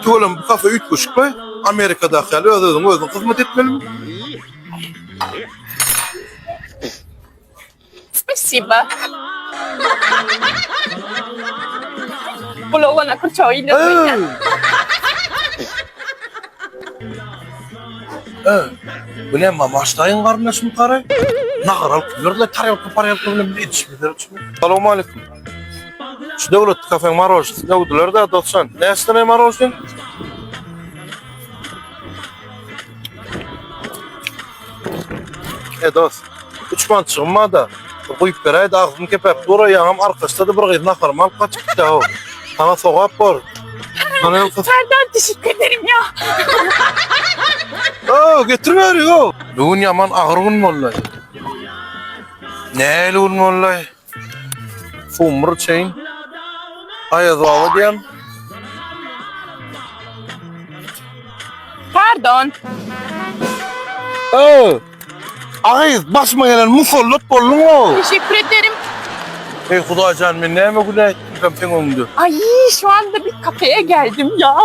Oğlum bu kafe ütmüşükle Amerika'da hali özün hizmet etmeli. Спасибо. Bulogana kurçoyla. Bu ne maçtayın karnış mı karı? Nağaral kuyurla tarayalkı parayalkı bilen bir yetişmediler içmi. Salamu aleyküm. Şu devlet kafen maroj. Ne udular da dostan. Ne istene marojun? Dost. 3 man çıkma da. Koyup beraydı ağzım kepep. Dora yağım arkadaşta da bir gıyır nakarım alıp kaçıp gitti o. Sana soğuk var. Serdar teşekkür ederim ya. Getirme yo. Bugün yaman ağırgın mollay. Neylun mollay. Fumur çeyin. Ayazalı diyem. Pardon. Ağız basma gelen musallat bollun o. Teşekkür ederim. Ey Huda can ben neyme günah ettim sen onu. Ay şu anda bir kafeye geldim ya.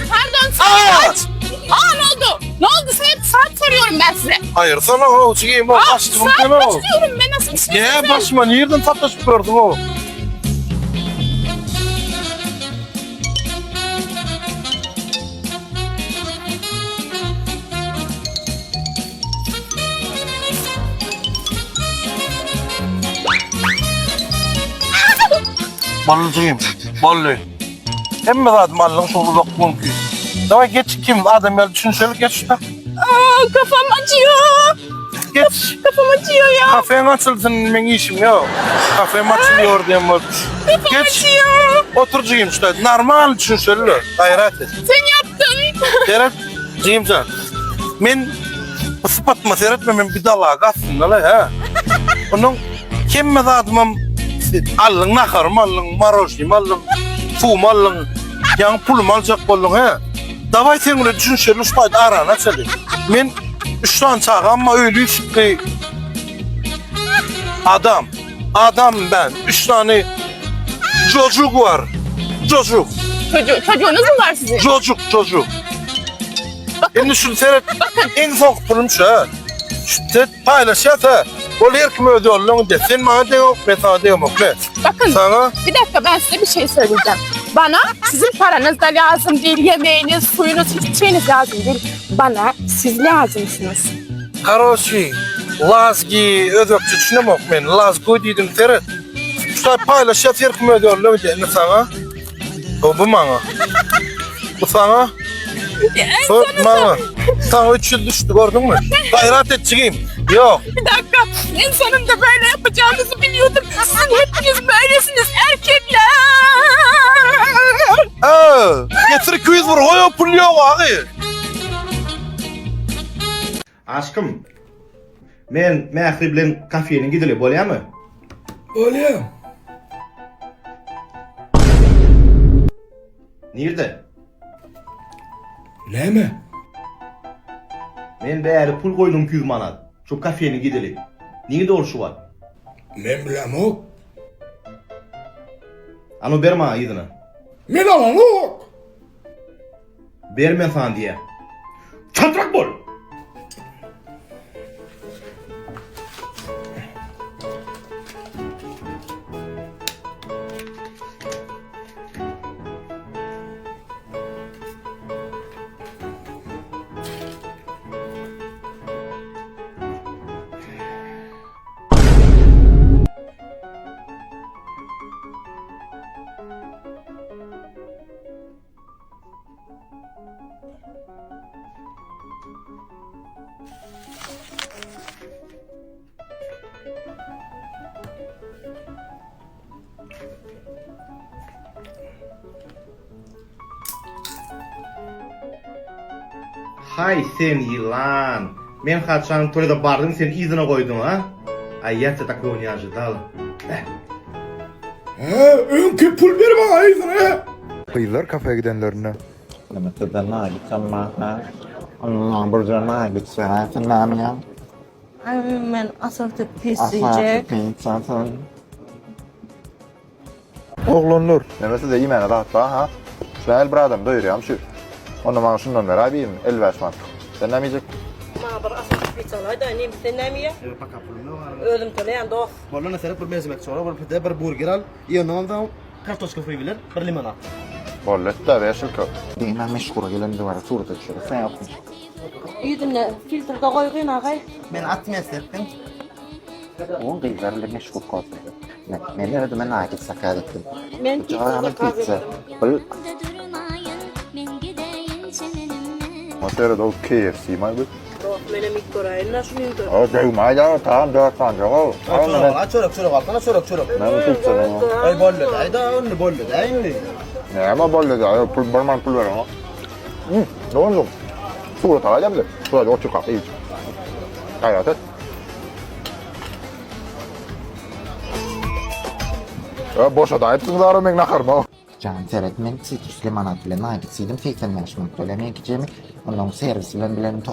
Pardon saat. Ne oldu? Ne oldu? Saat soruyorum ben size. Hayır sana o çıkayım o başlığım Saat deme o. başlıyorum ben nasıl bir şey? Neye başma nereden tatlaşıp gördün o? Ballıcıyım, ballı. Hem de zaten ballığın solu bakmam ki. Daha geç kim adam ya düşünseli geç işte. Kafam acıyor. Geç. Kafam acıyor ya. Kafenin açılsın ben işim ya. Kafem açılıyor diyem var. Geç. Acıyor. Oturcuyum işte. Normal düşünseli. Gayret et. Sen yaptın. Seyret. Ciyim can. Men sıfatma seyretmemem bir dalağa kalsın ha. Onun kemme adamım allın nakarım, allın marojnim, allın fum, allın yan pulum alacak bollun ha. Davay sen öyle düşünseli ustaydı arana çeli. Men 3 tane çağ ama öyle üstü adam ben 3 tane çocuk var. Çocuk. Çocuğunuz mu var sizin? Çocuk. Şimdi şunu seyret. En son kupulum şu ha. Şu paylaş yat ha. O her kim ödüyorlar de. Sen bana de yok, ben sana de yok. Bakın Sana? bir dakika ben size bir şey söyleyeceğim. Bana sizin paranız da lazım değil, yemeğiniz, suyunuz, hiçbir şeyiniz lazım değil. Bana siz lazımsınız. Karoshi, Lazgi, ödökçü düşünemok men. Lazgi dedim seyret. Şu paylaş yat her kim ödüyorlar de. Ne sana? O bu bana. Bu sana? Bana. Sana 3 yıl düştü gördün mü? Gayret et çıkayım. Yok. Bir dakika en sonunda böyle yapacağınızı biliyordum. Sizin hepiniz böylesiniz erkekler. Getir quiz vur. Hoyo pul yok abi. Aşkım, men Mehri bilen kafeye gidilip bolyapmy? Bolyam. Nerede? Näme? Men bäri pul koydum 200 manat. Şu kafeye gidilip. Nerede oluşu var? Men bilemok. Anu berma izini. Men alanok. Bermen sana diye. Çatrak bol. Hay sen yılan. Men kaçan to'yda bardim sen izini koydun ha? Ayyacha takı oynayacı dal. Önke pul berme ayızına. Kıyılar kafeye gidenlerine. Nima tadana gitsam ha. Allah burcuna gitse falan ya. Men asartıp Asla pisleyecek. zaten. Oğlunur. Nemesi de yemeğine rahat var ha. Şöyle bir adam doyuruyorum şu. Onu bana şundan ver abi el vermem. Sen ne yiyecek? Ma bir asartıp pisalaydı da ne biten nemiye? Paka pulunu var. Ölüm taleyen dost. Bollana serap bir mezmek sonra bir pide bir burger al. Yanına da kartoşka fribiler, bir limon al. Bollet da ve şılkı. Dina meşgul gelen de var. Surda düşüyor. Sen yapmış. Yüzüne filtrde koygun ağay. Ben atmaya serptim. O gıygarlı meşgul kaldı. Ne nerede ben akit sakat ettim. Men pizzada pizza. kazandım. Masaya da o KFC mi bu? Dost menem ilk korayın nasıl mümkün? O değil mi? Ya tamam dört tane o. Çorap al, bana çorap. Ben tutsa ama. Ay bolle, ay da onu bolle, ay mi? Ne ama bolle da pul barman pul ver ama. Ne oldu? Suyu talayacağım da. Suyu o çıkart iyi. Gayret et. Ya boşa da ettin zarı ben nakarma. Can seyretmen sitrus limonat bilen nagitsiydim 85 manat ölemeye gideceğimi. Ondan servis bilen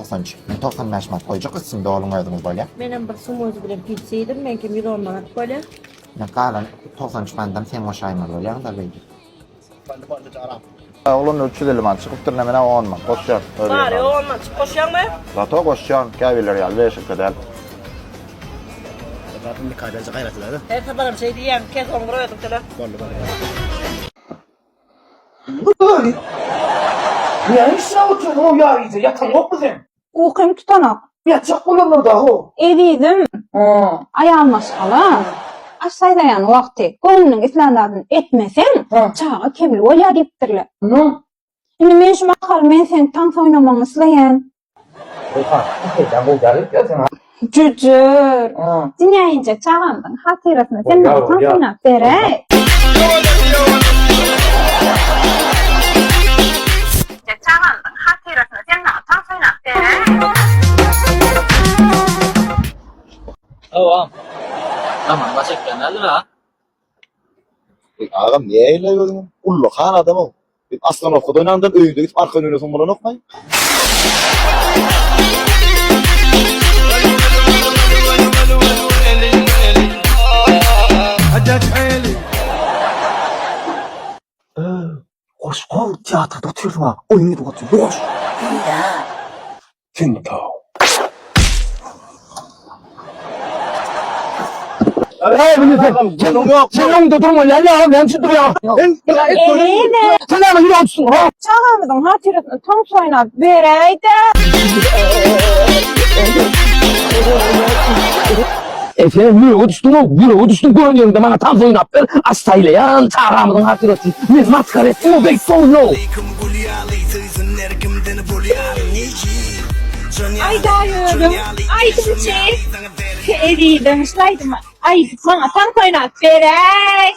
95 manat koyacak isim de oğlum ödünüz böyle. Menem bir sumoz bilen pizza yedim. Men kim 110 manat böyle. Ne kalan 93 manatdan sen hoşayma böyle da böyle. Ben de bolle aram. Oğlun ölçüde liman çıkıptır ne mene 10 manat koşacak. Bari o olmaz. Koşuyan mı? Rato koşacak. Kaviler ya 5 kadar. Ben bir kaybedecek gayret eder. Her seferim şey diyeyim. Kes onu buraya tuttular. Bolle. Ya işe oturuyor o ya iyice. Yatan yok mu sen? Uqim tutanak. Yatacak bulunur da o. Eridim. Ayağım maşgala. Aşaylayan vakti gönlünün islandadın etmesen çağa kemil olya deyiptirler. Şimdi men şu makal men sen tank oynamamı islayan. Cücür. Dinleyince çağandın hatırasını sen bana tank oynap berey. Çağandın hatırasını sen bana tank oynap berey. Tamam, başka ne var? Ağam niye öyle gördün? Ullu kan adamı. Aslan okuduğun andan öğüdü git arka önüne son bulan okmayın. Hoş kol tiyatroda oturdum ha. Oyunu oturuyor. Hoş. Sen de tamam. Sen de durma lan ya. Ben çıktım ya. Sen de yürü olsun ha. Çağandın hatırasını tank oynap berey de. Efendim yürü düştün görünüyorum bana tam oynap ver. Asaylayan çağıramadın hatırası. Ne maskara ettin o bek sonu. Ay dayıyorum. Ay kimçe. Eridim ıslaydım. Ay sana tank oynap berey.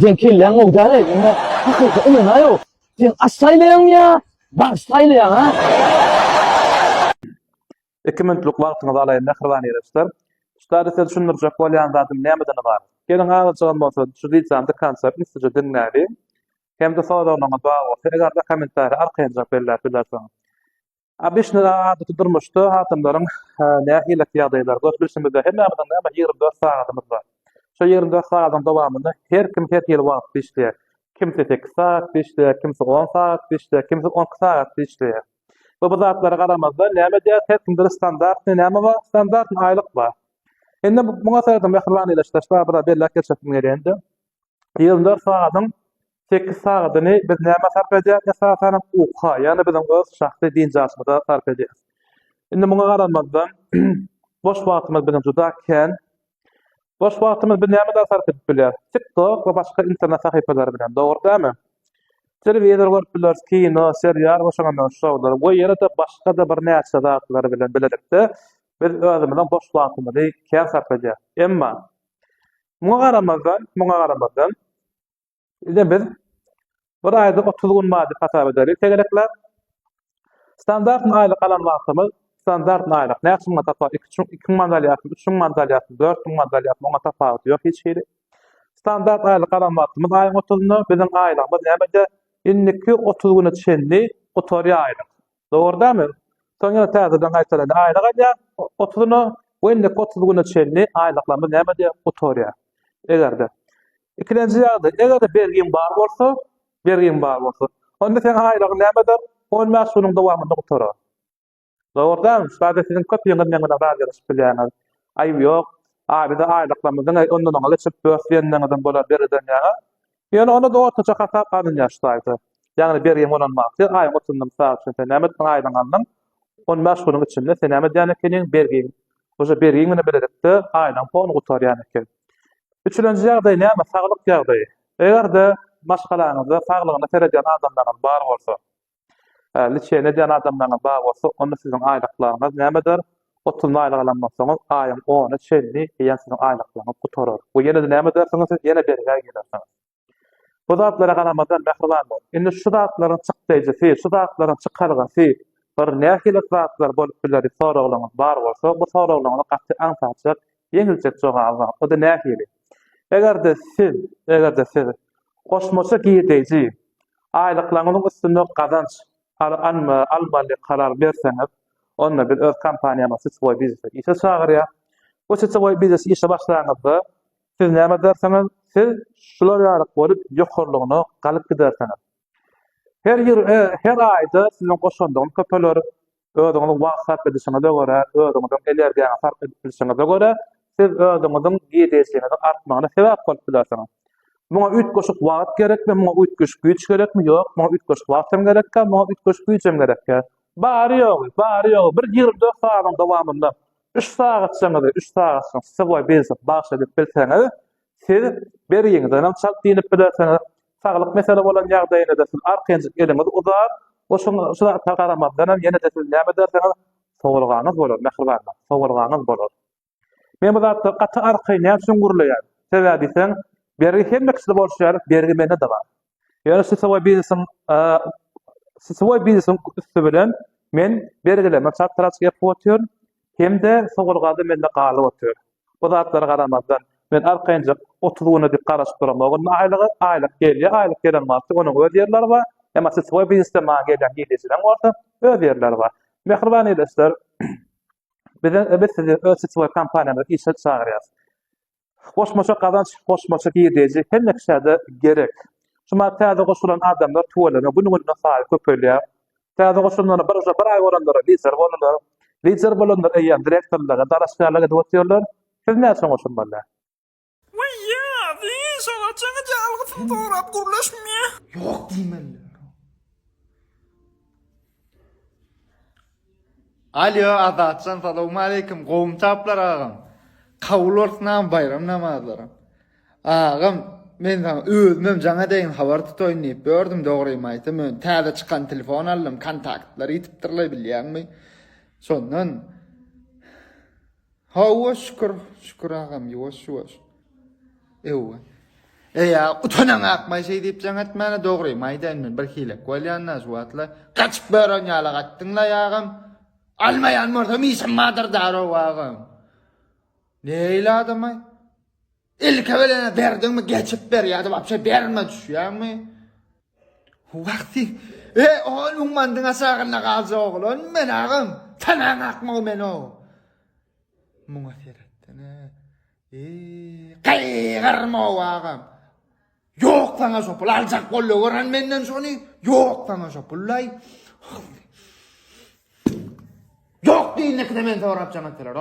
Sen kellen o da ne? Hakikaten öyle ne yok. Sen asaylayan ya. Başlaylayan ha. 2 minutlyk wagtyňyzy alaýyn nähirwan ýeresler. Şuları size düşündürjek bolýan zatym nämeden bar? Gelin ağaçygan bolsa şu diýsem-de konsept nisje dinlädi. Hem de soragyňa baga eger de kommentary arkaýa berlerler. Abişne adı durmuşdu hatımlarım nähile ýagdaýlar. Götürüşimizde hemme näme 24 saatymyz var. Şu 24 saatyň dowamında her kim her ýyl wagt işleýär. Kimse 8 saat işleýär, kimse 10 saat işleýär, kimse 10 saat işleýär. Bu zatlara garamazda näme diýär? Her kimde standart näme bar? Standart aýlyk bar. Indi buňa saradan mähirwan ýeleşdirýär, bu da belli geçipmi gelende. 24 saatyň 8 saatyny biz näme sarf edýär? Esasen uqa, ýani biziň öz şahsy diňjaşmyda sarf edýär. Indi buňa garamazda boş wagtymyz bilen juda ken. Boş wagtymyz biz näme sarf edip bilýär? TikTok we başga internet sahypalary bilen, dogry-dämi? Televizor görüp bilýäris, kino, serial, başga şowlar. Bu ýerde başga da bir näçe zatlar bilen bilelikde biz özümizden boş wagtymyzy kän sarf edýär. Emma muňa garamazdan indi biz bir aýda 30 gün mady hasap ederik. Tegerekler standart aýlyk alan wagtymyz standart aýlyk. Näçe tapar 2 mandal ýa-da 3 mandal ýa-da 4 mandal ýa-da oňa tapawut ýok hiç şeýle. Standart aýlyk alan wagtymyz aýyň 30-ny biziň aýlygymyz näme de 30 güne çenli otorya aýlyk. Doğrudamy? Soňra täzeden gaýtalan aýlyk alýar, oturuny, wende 30 güne çenli aýlyklamy näme diýip oturýar. Egerde ikinji ýagda egerde bergin bar bolsa, onda sen aýlyk nämedir? Olmaz şunuň dowamynda oturar. Doğrudan, sadece sizin köp ýygyň ýa-da radyos bilýäňiz. Ay ýok, aýda aýlyklamyzyň ondan oňa geçip börslenýändiň bolar berden ýa-da. Ýöne onu da ortaça hasap alyn ýaşdaýdy. Ýagny berýän bolanmakdy, aýyň otundym saatçy nämet aýdan aldyň. On maşgulyň içinde sen näme diýänekiniň bergin. Oja bergin mene bilerekde aýdan ponu gutarýanyk. Üçüncü ýagdaý näme? Saglyk ýagdaýy. Egerde maşgalaňyzda saglygyna tereden adamlar bar bolsa, liçene diýen adamlar bar bolsa, onda siziň aýlyklaryňyz nämedir? 30 aýlyk alanmasaňyz, aýyň 10-y çenli ýa siziň aýlyklaryňyz gutarar. Bu ýene näme dersiňiz? Ýene berge gidersiňiz. Bu zatlara garamadan mähruman bol. Indi şu zatlaryň çykdyjy, şu zatlaryň çykargasy, bir nähili zatlar bolup bilýär, soraglaryň bar bolsa, bu soraglaryň gatty ansaçyk, ýeňilçek jogap. O da nähili. Egerde siz goşmaça giýdeji, aýlyklaryňyň üstünde gazanç almaly karar berseňiz, onda bir öz kampaniýama Sıçboy biznesde işe çagyrýar. Bu Sıçboy biznes işe başlaňyzda siz näme derseňiz, siz şular ýalyk bolup ýokurlygyny galyp giderseňiz. Her aýda siziň goşandyň köpeleri özüňiň WhatsApp edişiňize görä, özüňiň energiýaňy sarf edişiňize görä, siz özüňiň giýdejiniňizi artmagyna sebäp bolup bilersiňiz. Muňa 3 goşuk wagt gerekmi, muňa 3 goşuk güýç gerekmi? Ýok, muňa 3 goşuk wagtym gerekmi, muňa 3 goşuk güýçem gerekmi? Bary ýok. Bir 24 saatyň dowamynda 3 saat çaňyzy, 3 saat Sıçboy biznes başladyp bilseňiz, siz berýiňizden hem çap diýip bilerseňiz, saglyk mesele bolan ýagdaýynda da siz arkanjy elimiz uzar, şular tagaramadan hem ýene de siz näme derseňiz, sowurganyz bolar, mähruman, sowurganyz bolar. Men bu zatda gaty arkaýy näme üçin gurulýar? Sebäbi sen bergi hemmekisi bolşar, bergi mende de bar. Ýöne Sıçboy biznesin üstü bilen men bergileme çap transfer ýapýar, hem de sowurgady mende galyp otur. Bu zatlara garamadan men arkaýynja 30 güne dik garaşyp duram. Onuň aýlyk gelen wagty onuň öz ýerleri bar. Emma Sıçboy biznesde maňa gelen giýdejiden gorsa öz ýerleri bar. Mähruman edesler. Biz sizi öz Sıçboy kampaniýamyzda işe çagyrýarys. Goşmaça gazanç, goşmaça giýdeji hemmekisi gerek. Şuma täze goşulan adamlar tuwalarına bunu saýy köpelýär. Täze goşulanlara bir aý bolanlara lider bolanlar eýen direktorlara, daraşgarlara edip otyrlar. Siz näçe goşulmalar? Yok diýmenler. Alo, azatçan, salamu aleykum, gowum taplar ağam. Kabul olsun bayram namazları. Ağam, men sana özümem jaňa deýin habar tutoýun diýip gördüm, dogrymy aýtym. Men täze çykan telefon aldym, kontaktlary ýitipdirler bilýärmi? Şondan hawa şükür ağam, ýoş. Ewa. Ya, utanang akmay şey diýip jaňa etmäne dogrymy aýdym men bir hilek bolýanna şuwatla. Kaçyp beran ýaly gatdyňla ýagam. Almayan morda misin madır daro ağam. Neyle adamay? İlk evvelene verdin mi geçip ver ya da vapşa verme düşüyor mu? Vakti oğlum mandına sağına kalsa oğlum ben ağam. Tanan akma men o. Muğa seyrettin kaygırma o ağam. Yok sana sopul alacak kollu oran menden sonu. Yok sana sopullay. Yok değil ne kadar men sorap canatlar.